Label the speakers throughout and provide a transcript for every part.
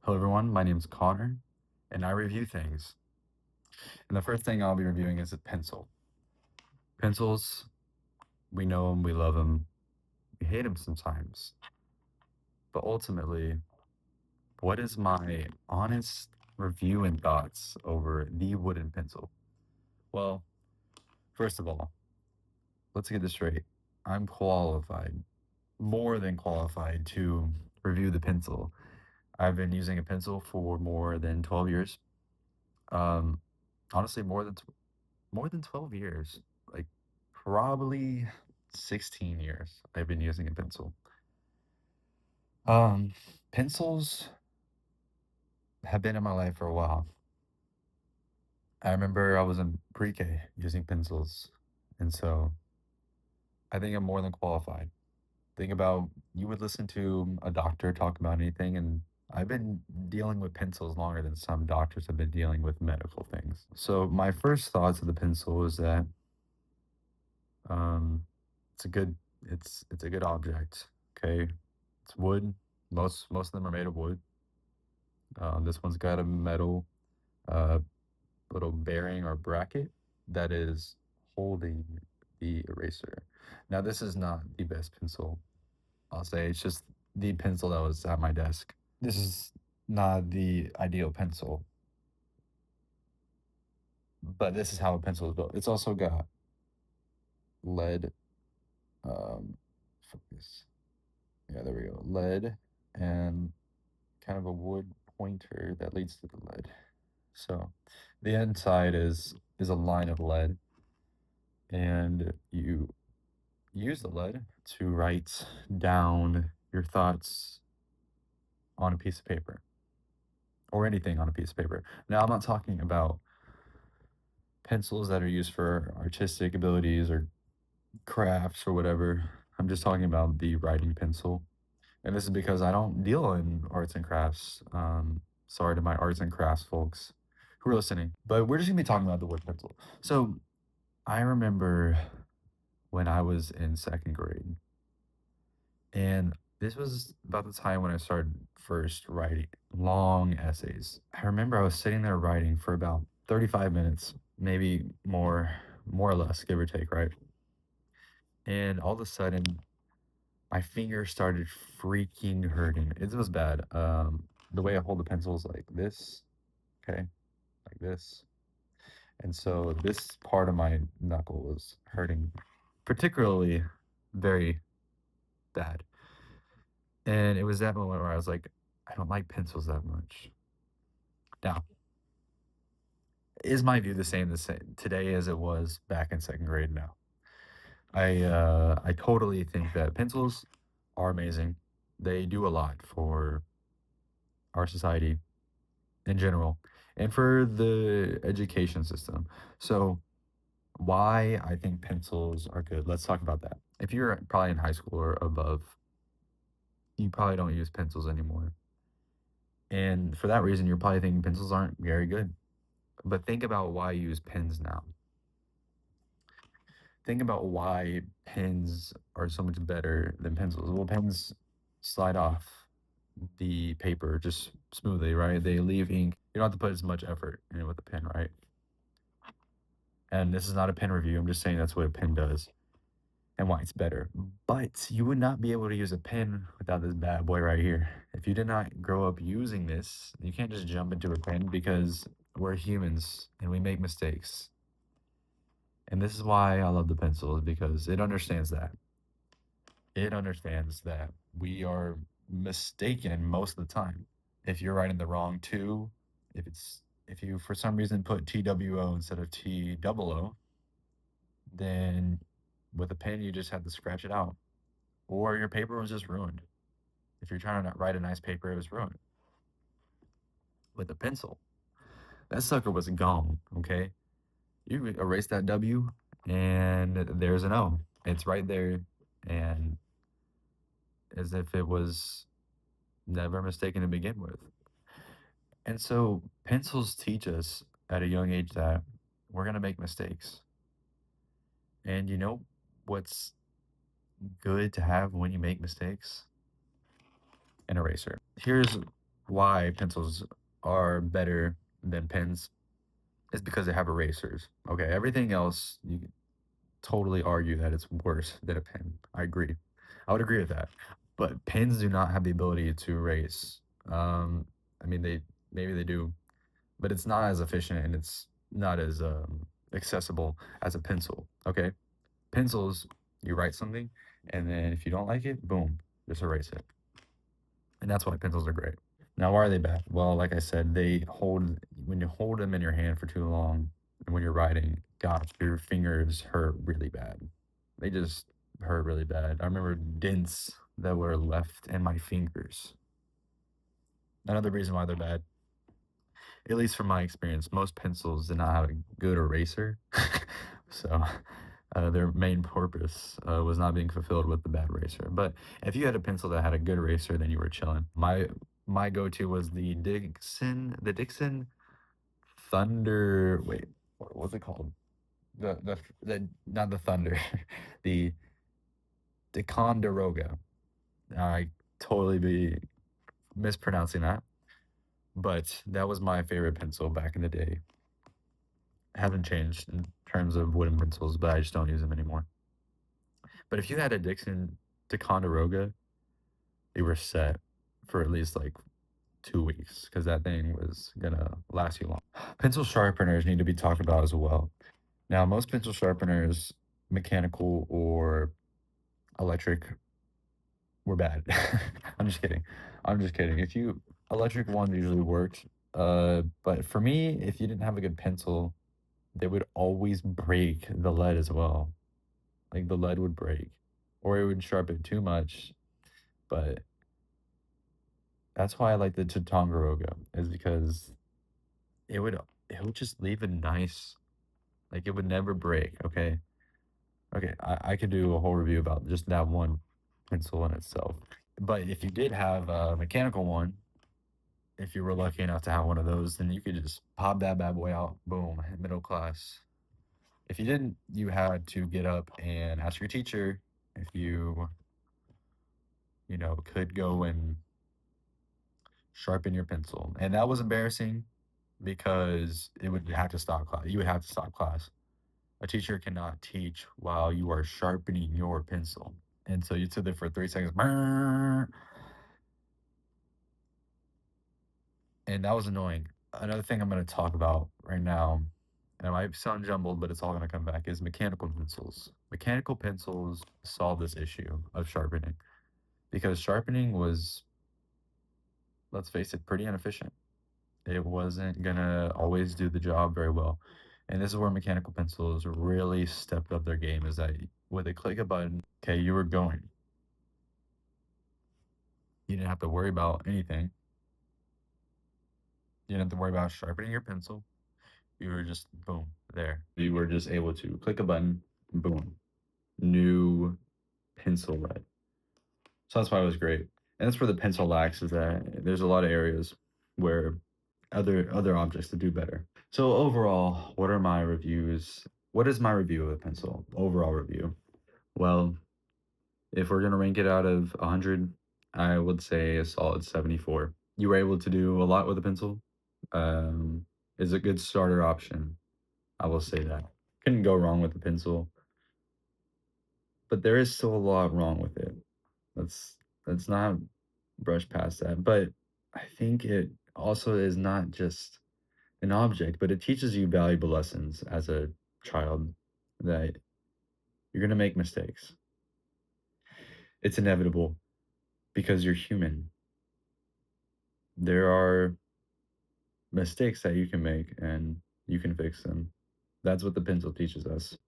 Speaker 1: Hello, everyone. My name is Connor, and I review things. And the first thing I'll be reviewing is a pencil. Pencils, we know them, we love them, we hate them sometimes. But ultimately, what is my honest review and thoughts over the wooden pencil? Well, first of all, let's get this straight. I'm qualified, more than qualified, to review the pencil. I've been using a pencil for more than 12 years. Um, Honestly, more than 12 years, like probably 16 years I've been using a pencil. Um, Pencils have been in my life for a while. I remember I was in pre-K using pencils, and so I think I'm more than qualified. Think about you would listen to a doctor talk about anything, and I've been dealing with pencils longer than some doctors have been dealing with medical things. So my first thoughts of the pencil is that Um, it's a good it's a good object. Okay, it's wood. Most of them are made of wood. This one's got a metal uh, little bearing or bracket that is holding the eraser. Now, this is not the best pencil. I'll say it's just the pencil that was at my desk. This is not the ideal pencil, but this is how a pencil is built. It's also got lead. Um, Focus. Yeah, there we go. Lead and kind of a wood pointer that leads to the lead. So the inside is a line of lead, and you use the lead to write down your thoughts on a piece of paper or anything on a piece of paper. Now, I'm not talking about pencils that are used for artistic abilities or crafts or whatever. I'm just talking about the writing pencil. And this is because I don't deal in arts and crafts. Sorry to my arts and crafts folks who are listening, but we're just gonna be talking about the wood pencil. So I remember when I was in second grade, and this was about the time when I started first writing long essays. I remember I was sitting there writing for about 35 minutes, maybe more or less, give or take, right? And all of a sudden, my fingers started freaking hurting. It was bad. The way I hold the pencil is like this, okay, like this. And so this part of my knuckle was hurting particularly very bad. And it was that moment where I was like, I don't like pencils that much. Now, is my view the same today as it was back in second grade? No. I totally think that pencils are amazing. They do a lot for our society in general and for the education system. So, why I think pencils are good. Let's talk about that. If you're probably in high school or above, you probably don't use pencils anymore. And for that reason, you're probably thinking pencils aren't very good. But think about why you use pens now. Think about why pens are so much better than pencils. Well, pens slide off the paper just smoothly, right? They leave ink. You don't have to put as much effort in with a pen, right? And this is not a pen review. I'm just saying that's what a pen does and why it's better. But you would not be able to use a pen without this bad boy right here. If you did not grow up using this, you can't just jump into a pen because we're humans and we make mistakes. And this is why I love the pencil, is because it understands that. It understands that we are mistaken most of the time. If you're writing the wrong two, if you for some reason put TWO instead of TOO, then with a pen you just have to scratch it out. Or your paper was just ruined. If you're trying to write a nice paper, it was ruined. With a pencil, that sucker was gone, okay? You erase that W and there's an O. It's right there, and as if it was never mistaken to begin with. And so pencils teach us at a young age that we're going to make mistakes. And you know what's good to have when you make mistakes? An eraser. Here's why pencils are better than pens is because they have erasers. Okay, everything else you can totally argue that it's worse than a pen. I agree. I would agree with that. But pens do not have the ability to erase. Um, I mean, they maybe they do, but it's not as efficient and it's not as accessible as a pencil. Okay, pencils, you write something, and then if you don't like it, boom, just erase it. And that's why pencils are great. Now, why are they bad? Well, like I said, they hold when you hold them in your hand for too long, and when you're writing, gosh, your fingers hurt really bad. They just hurt really bad. I remember dents that were left in my fingers. Another reason why they're bad, at least from my experience, most pencils did not have a good eraser. So their main purpose was not being fulfilled with the bad eraser. But if you had a pencil that had a good eraser, then you were chilling. My go-to was the Dixon Thunder. Wait, what was it called? The not the Thunder, the Ticonderoga. I totally be mispronouncing that, but that was my favorite pencil back in the day. Hasn't changed in terms of wooden pencils, but I just don't use them anymore. But if you had a Dixon Ticonderoga, you were set for at least like 2 weeks because that thing was gonna last you long. Pencil sharpeners need to be talked about as well. Now, most pencil sharpeners, mechanical or electric, were bad. I'm just kidding. I'm just kidding. If you electric ones usually worked, but for me, if you didn't have a good pencil, they would always break the lead as well. Like the lead would break, or it would sharpen too much. But that's why I like the Tatangaroga, is because it would it would just leave a nice, like it would never break. Okay, okay, I could do a whole review about just that one pencil in itself. But if you did have a mechanical one, if you were lucky enough to have one of those, then you could just pop that bad boy out, boom, middle class. If you didn't, you had to get up and ask your teacher if you could go and sharpen your pencil. And that was embarrassing because it would have to stop class. You would have to stop class. A teacher cannot teach while you are sharpening your pencil. And so you sit there for 3 seconds, and that was annoying. Another thing I'm going to talk about right now, and it might sound jumbled, but it's all going to come back, is mechanical pencils. Mechanical pencils solve this issue of sharpening because sharpening was, let's face it, pretty inefficient. It wasn't gonna always do the job very well. And this is where mechanical pencils really stepped up their game, is that with a click of a button, okay, you were going. You didn't have to worry about anything. You didn't have to worry about sharpening your pencil. You were just boom, there. You were just able to click a button, boom, new pencil lead. So that's why it was great. And that's where the pencil lacks, is that there's a lot of areas where other objects to do better. So overall, what are my reviews? What is my review of a pencil? Overall review. Well, if we're gonna rank it out of 100, I would say a solid 74. You were able to do a lot with a pencil. Um, is a good starter option. I will say that. Couldn't go wrong with the pencil, but there is still a lot wrong with it. Let's let's not brush past that. But I think it also is not just an object, but it teaches you valuable lessons as a child, that you're going to make mistakes. It's inevitable because you're human. There are mistakes that you can make and you can fix them. That's what the pencil teaches us.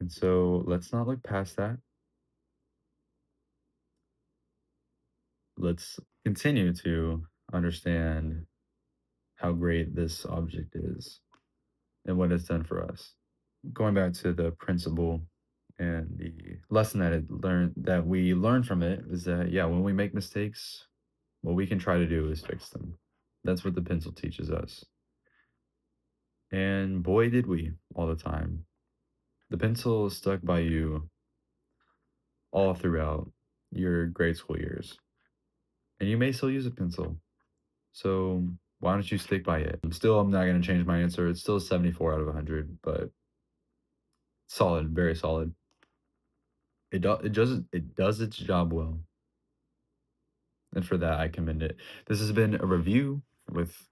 Speaker 1: And so let's not look past that. Let's continue to understand how great this object is and what it's done for us. Going back to the principle and the lesson that we learn from it, is that, yeah, when we make mistakes, what we can try to do is fix them. That's what the pencil teaches us. And boy, did we, all the time. The pencil is stuck by you all throughout. your grade school years, and you may still use a pencil. So why don't you stick by it? Still, I'm not gonna change my answer. It's still 74 out of 100, but solid, very solid. It does its job well, and for that, I commend it. This has been a review with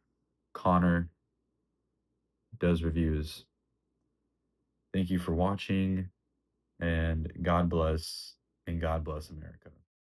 Speaker 1: Connor does reviews. Thank you for watching, and God bless America.